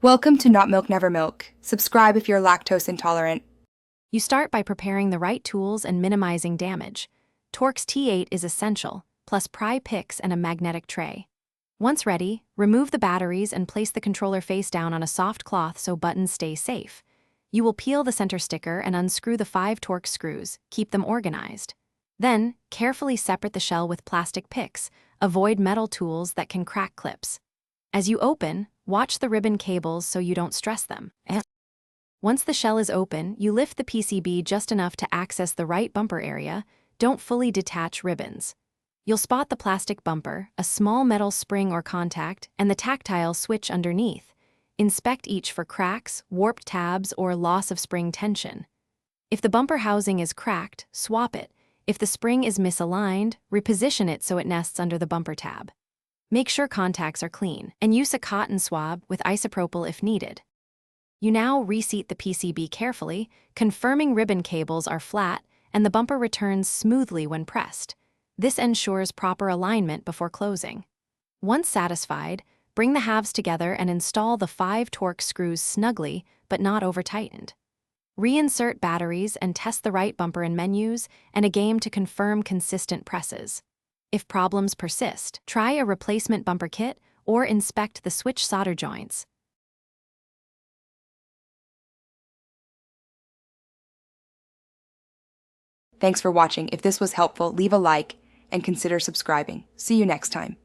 Welcome to Not Milk Never Milk. Subscribe if you're lactose intolerant. You start by preparing the right tools and minimizing damage. Torx T8 is essential, plus pry picks and a magnetic tray. Once ready, remove the batteries and place the controller face down on a soft cloth so buttons stay safe. You will peel the center sticker and unscrew the 5 Torx screws, keep them organized. Then, carefully separate the shell with plastic picks. Avoid metal tools that can crack clips. As you open, watch the ribbon cables so you don't stress them. Once the shell is open, you lift the PCB just enough to access the right bumper area. Don't fully detach ribbons. You'll spot the plastic bumper, a small metal spring or contact, and the tactile switch underneath. Inspect each for cracks, warped tabs, or loss of spring tension. If the bumper housing is cracked, swap it. If the spring is misaligned, reposition it so it nests under the bumper tab. Make sure contacts are clean, and use a cotton swab with isopropyl if needed. You now reseat the PCB carefully, confirming ribbon cables are flat and the bumper returns smoothly when pressed. This ensures proper alignment before closing. Once satisfied, bring the halves together and install the 5 Torx screws snugly but not over-tightened. Reinsert batteries and test the right bumper in menus and a game to confirm consistent presses. If problems persist, try a replacement bumper kit or inspect the switch solder joints. Thanks for watching. If this was helpful, leave a like and consider subscribing. See you next time.